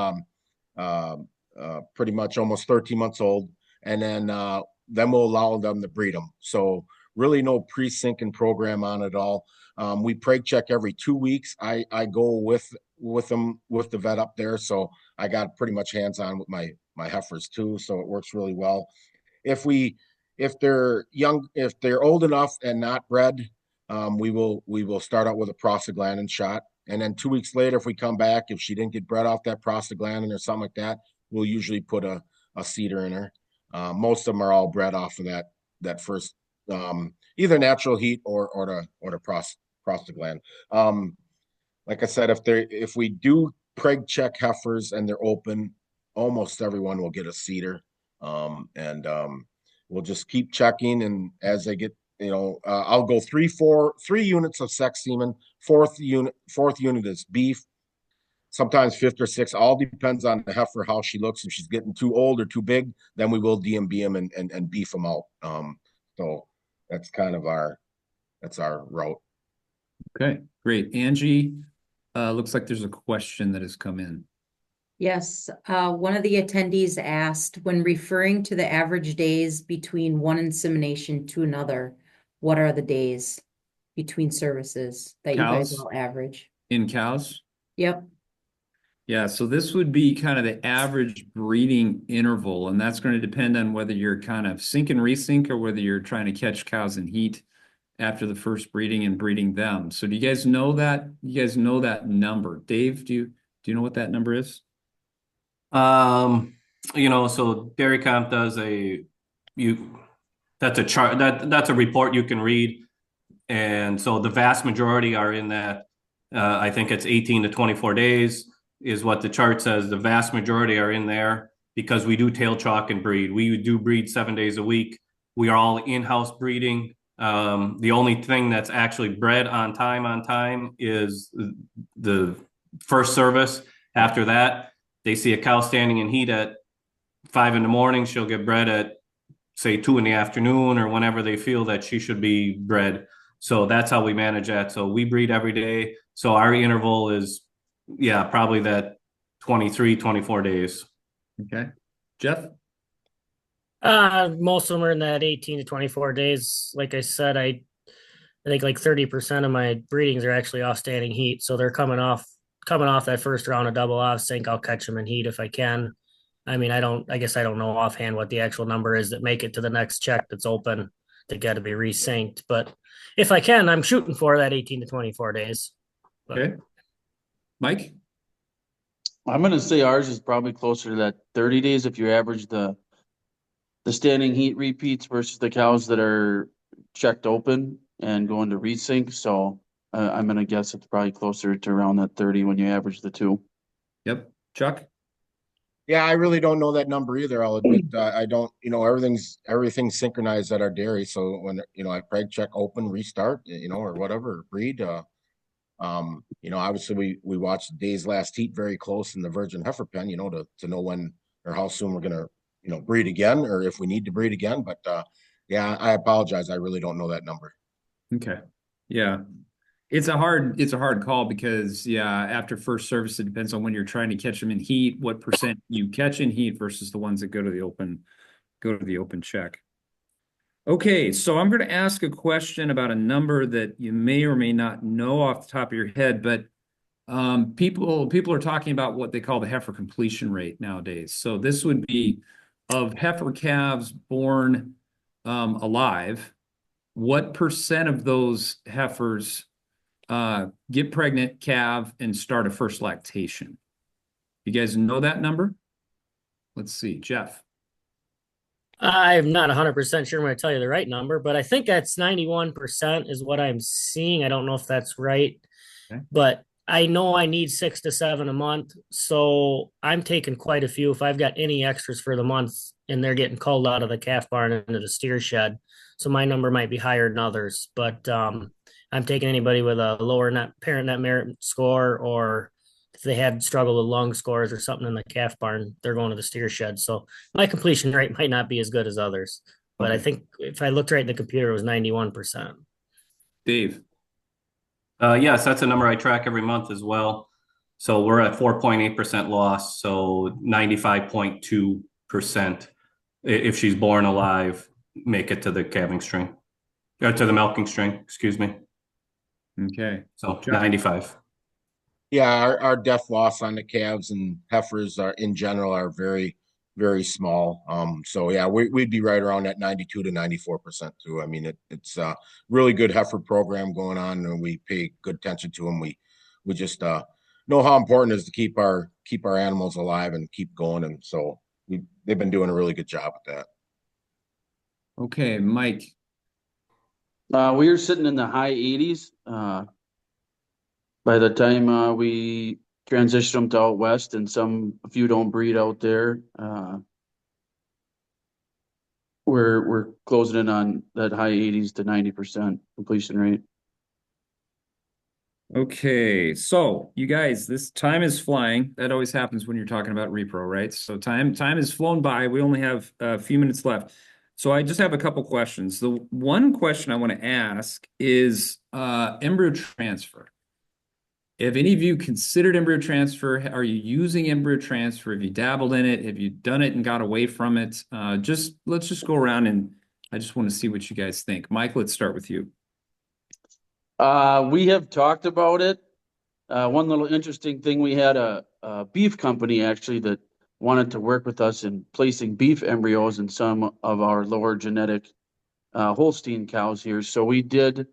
pretty much almost 13 months old. And then we'll allow them to breed them. So really no pre-syncing program on it all. We preg check every 2 weeks. I go with them with the vet up there, so I got pretty much hands-on with my heifers too, so it works really well. If they're young, if they're old enough and not bred, we will start out with a prostaglandin shot, and then 2 weeks later, if we come back, if she didn't get bred off that prostaglandin or something like that, we'll usually put a cedar in her. Most of them are all bred off of that first either natural heat or the prostaglandin. Like I said, if we do preg check heifers and they're open, almost everyone will get a cedar. We'll just keep checking, and as they get, I'll go 3 units of sex semen. Fourth unit is beef. Sometimes 5th or 6th, all depends on the heifer, how she looks. If she's getting too old or too big, then we will DMB them and beef them out. So that's kind of our route. Okay, great. Angie, looks like there's a question that has come in. Yes, one of the attendees asked, when referring to the average days between one insemination to another, what are the days between services that you guys all average? In cows? Yep. Yeah, so this would be kind of the average breeding interval, and that's going to depend on whether you're kind of sync and resync or whether you're trying to catch cows in heat after the first breeding and breeding them. So do you guys know that? You guys know that number? Dave, do you know what that number is? So Dairy Comp does that's a chart, that's a report you can read. And so the vast majority are in that, I think it's 18 to 24 days is what the chart says. The vast majority are in there because we do tail chalk and breed. We do breed 7 days a week. We are all in-house breeding. The only thing that's actually bred on time is the first service. After that, they see a cow standing in heat at 5 a.m. She'll get bred at, say, 2 p.m. or whenever they feel that she should be bred. So that's how we manage that. So we breed every day. So our interval is, yeah, probably that 23, 24 days. Okay. Jeff? Most of them are in that 18 to 24 days. Like I said, I think like 30% of my breedings are actually off standing heat. So they're coming off that first round of double offs. Think I'll catch them in heat if I can. I mean, I guess I don't know offhand what the actual number is that make it to the next check that's open that got to be resynced. But if I can, I'm shooting for that 18 to 24 days. But Okay. Mike? I'm gonna say ours is probably closer to that 30 days if you average the standing heat repeats versus the cows that are checked open and going to resync. So I'm gonna guess it's probably closer to around that 30 when you average the two. Yep. Chuck? Yeah, I really don't know that number either. I'll admit, I don't, everything's synchronized at our dairy. So when, I preg check open, restart, or whatever, breed, obviously we watch Day's last heat very close in the virgin heifer pen, to know when or how soon we're gonna, breed again, or if we need to breed again. But yeah, I apologize. I really don't know that number. Okay. Yeah. It's a hard call because after first service, it depends on when you're trying to catch them in heat, what percent you catch in heat versus the ones that go to the open check. Okay, so I'm going to ask a question about a number that you may or may not know off the top of your head, but people are talking about what they call the heifer completion rate nowadays. So this would be of heifer calves born alive. What percent of those heifers get pregnant, calve, and start a first lactation? You guys know that number? Let's see, Jeff. I'm not 100% sure I'm going to tell you the right number, but I think that's 91% is what I'm seeing. I don't know if that's right, Okay. but I know I need 6 to 7 a month. So I'm taking quite a few. If I've got any extras for the month and they're getting culled out of the calf barn into the steer shed. So my number might be higher than others, but I'm taking anybody with a lower parent net merit score, or if they had struggled with lung scores or something in the calf barn, they're going to the steer shed. So my completion rate might not be as good as others, but I think if I looked right in the computer, it was 91%. Dave. Yes, that's a number I track every month as well. So we're at 4.8% loss. So 95.2% if she's born alive, make it to the calving string, or to the milking string, excuse me. Okay. So 95. Yeah, our death loss on the calves and heifers are in general are very, very small. So yeah, we'd be right around that 92 to 94% too. I mean, it's a really good heifer program going on, and we pay good attention to them. We just know how important it is to keep our animals alive and keep going, and so they've been doing a really good job with that. Okay, Mike. We are sitting in the high 80s. By the time we transition them to out west, and a few don't breed out there, we're closing in on that high 80s to 90% completion rate. Okay, so you guys, this time is flying. That always happens when you're talking about repro, right? So time has flown by. We only have a few minutes left. So I just have a couple questions. The one question I want to ask is embryo transfer. Have any of you considered embryo transfer? Are you using embryo transfer? Have you dabbled in it? Have you done it and got away from it? Let's just go around, and I just want to see what you guys think. Mike, let's start with you. We have talked about it. One little interesting thing, we had a beef company actually that wanted to work with us in placing beef embryos in some of our lower genetic Holstein cows here. So we did,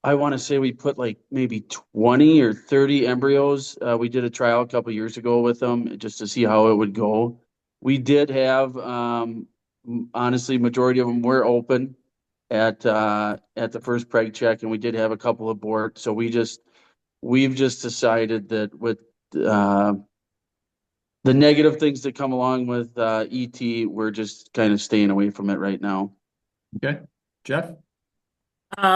I want to say we put like maybe 20 or 30 embryos. We did a trial a couple years ago with them just to see how it would go. We did have, honestly, majority of them were open at the first preg check, and we did have a couple abort. So we've just decided that with the negative things that come along with ET, we're just kind of staying away from it right now. Okay, Jeff?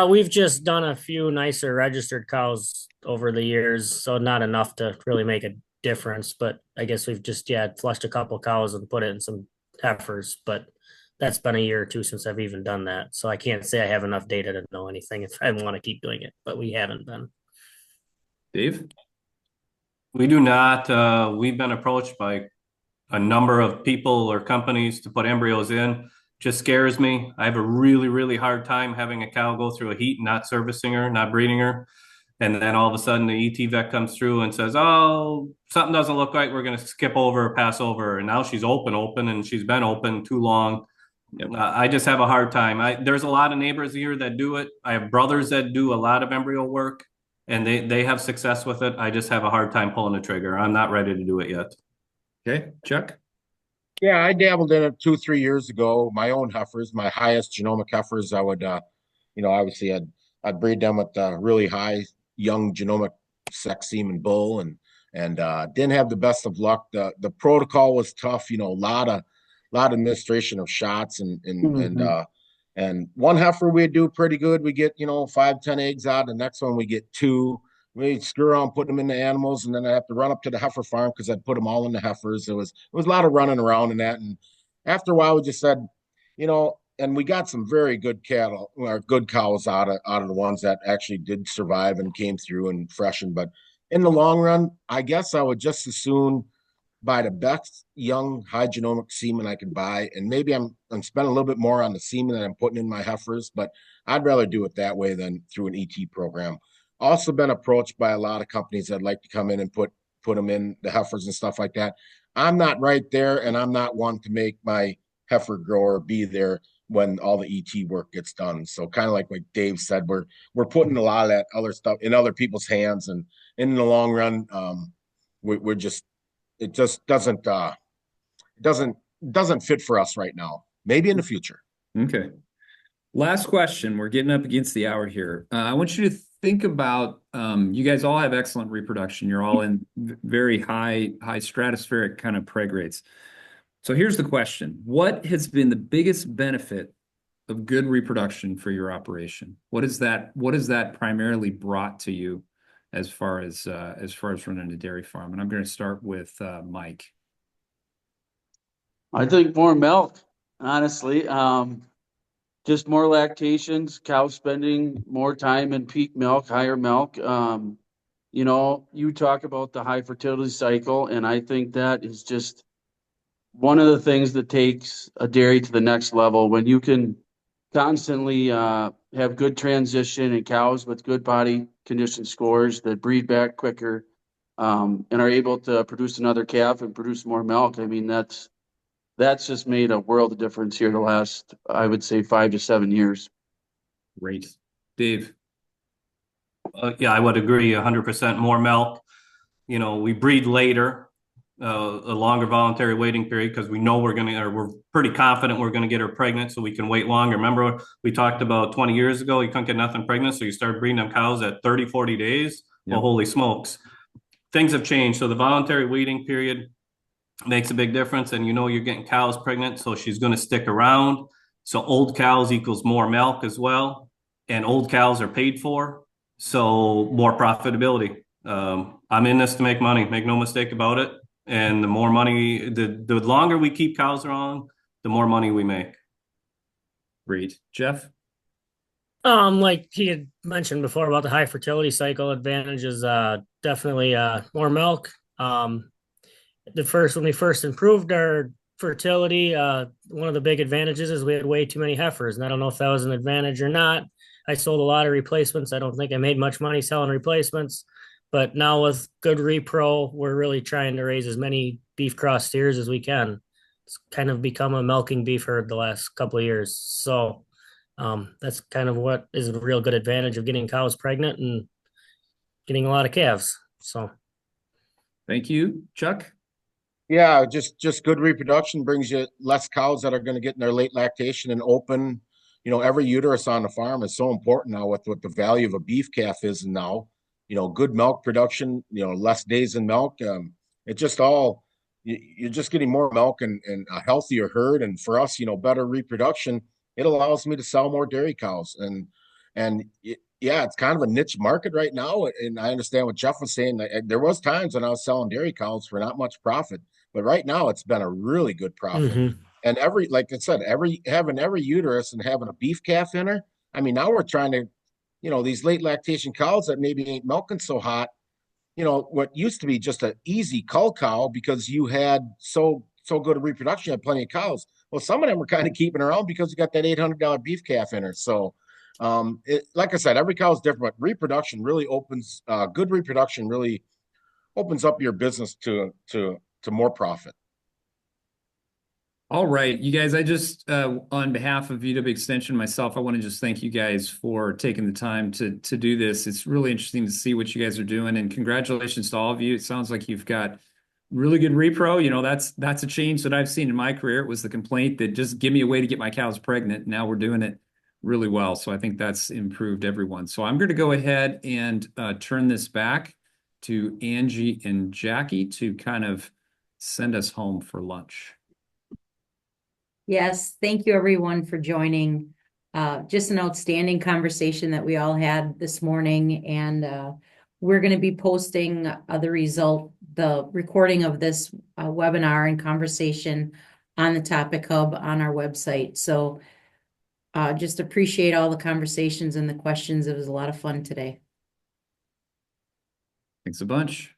We've just done a few nicer registered cows over the years, so not enough to really make a difference. But I guess we've just flushed a couple cows and put it in some heifers. But that's been a year or two since I've even done that. So I can't say I have enough data to know anything if I want to keep doing it, but we haven't been. Dave? We do not. We've been approached by a number of people or companies to put embryos in. Just scares me. I have a really, really hard time having a cow go through a heat, not servicing her, not breeding her. And then all of a sudden the ET vet comes through and says, oh, something doesn't look right. We're going to skip over or pass over. And now she's open, and she's been open too long. Yep. I just have a hard time. There's a lot of neighbors here that do it. I have brothers that do a lot of embryo work, and they have success with it. I just have a hard time pulling the trigger. I'm not ready to do it yet. Okay, Chuck? Yeah, I dabbled in it 2, 3 years ago. My own heifers, my highest genomic heifers, I would, obviously I'd breed them with really high young genomic sex semen bull, and didn't have the best of luck. The protocol was tough. A lot of administration of shots, and one heifer we do pretty good. We get 5, 10 eggs out. The next one we get 2. We screw around putting them in the animals, and then I have to run up to the heifer farm because I'd put them all in the heifers. It was a lot of running around in that, and after a while we just said, and we got some very good cattle or good cows out of the ones that actually did survive and came through and freshened. But in the long run, I guess I would just as soon buy the best young high genomic semen I could buy, and maybe I'm spending a little bit more on the semen that I'm putting in my heifers, but I'd rather do it that way than through an ET program. Also been approached by a lot of companies that'd like to come in and put them in the heifers and stuff like that. I'm not right there, and I'm not one to make my heifer grower be there when all the ET work gets done. So kind of like what Dave said, we're putting a lot of that other stuff in other people's hands, and in the long run, we're just it just doesn't fit for us right now. Maybe in the future. Okay. Last question. We're getting up against the hour here. I want you to think about, you guys all have excellent reproduction. You're all in very high stratospheric kind of preg rates. So here's the question. What has been the biggest benefit of good reproduction for your operation? What is that primarily brought to you as far as running a dairy farm? And I'm going to start with Mike. I think more milk, honestly. Just more lactations, cows spending more time in peak milk, higher milk. You talk about the high fertility cycle, and I think that is just one of the things that takes a dairy to the next level. When you can constantly have good transition and cows with good body condition scores that breed back quicker, and are able to produce another calf and produce more milk. I mean, that's just made a world of difference here the last, I would say, 5 to 7 years. Great. Dave? Yeah, I would agree 100% more milk. We breed later, a longer voluntary waiting period because we know we're pretty confident we're going to get her pregnant, so we can wait longer. Remember, we talked about 20 years ago, you couldn't get nothing pregnant, so you start breeding them cows at 30, 40 days. Yep. Well, holy smokes. Things have changed. So the voluntary waiting period makes a big difference, and you're getting cows pregnant, so she's going to stick around. So old cows equals more milk as well, and old cows are paid for, so more profitability. I'm in this to make money, make no mistake about it. And the more money, the longer we keep cows around, the more money we make. Great. Jeff? Like he had mentioned before about the high fertility cycle advantages, definitely more milk. When we first improved our fertility, one of the big advantages is we had way too many heifers, and I don't know if that was an advantage or not. I sold a lot of replacements. I don't think I made much money selling replacements, but now with good repro, we're really trying to raise as many beef cross steers as we can. It's kind of become a milking beef herd the last couple of years. So that's kind of what is a real good advantage of getting cows pregnant and getting a lot of calves. So thank you. Chuck? Yeah, just good reproduction brings you less cows that are going to get in their late lactation and open. Every uterus on the farm is so important now with what the value of a beef calf is now. Good milk production, less days in milk. It just all, you're just getting more milk and a healthier herd. And for us, better reproduction, it allows me to sell more dairy cows. Yeah, it's kind of a niche market right now. And I understand what Jeff was saying. There was times when I was selling dairy cows for not much profit, but right now it's been a really good profit. Mm-hmm. And like I said, having every uterus and having a beef calf in her. I mean, now we're trying to, these late lactation cows that maybe ain't milking so hot, what used to be just an easy cull cow because you had so good a reproduction, you had plenty of cows. Well, some of them are kind of keeping around because you got that $800 beef calf in her. So, like I said, every cow is different, but reproduction really opens, good reproduction really opens up your business to more profit. All right, you guys, I just, on behalf of UW Extension, myself, I want to just thank you guys for taking the time to do this. It's really interesting to see what you guys are doing, and congratulations to all of you. It sounds like you've got really good repro. That's a change that I've seen in my career. It was the complaint that just give me a way to get my cows pregnant. Now we're doing it really well. So I think that's improved everyone. So I'm going to go ahead and turn this back to Angie and Jackie to kind of send us home for lunch. Yes, thank you everyone for joining. Just an outstanding conversation that we all had this morning, and we're going to be posting the recording of this webinar and conversation on the Topic Hub on our website. So just appreciate all the conversations and the questions. It was a lot of fun today. Thanks a bunch.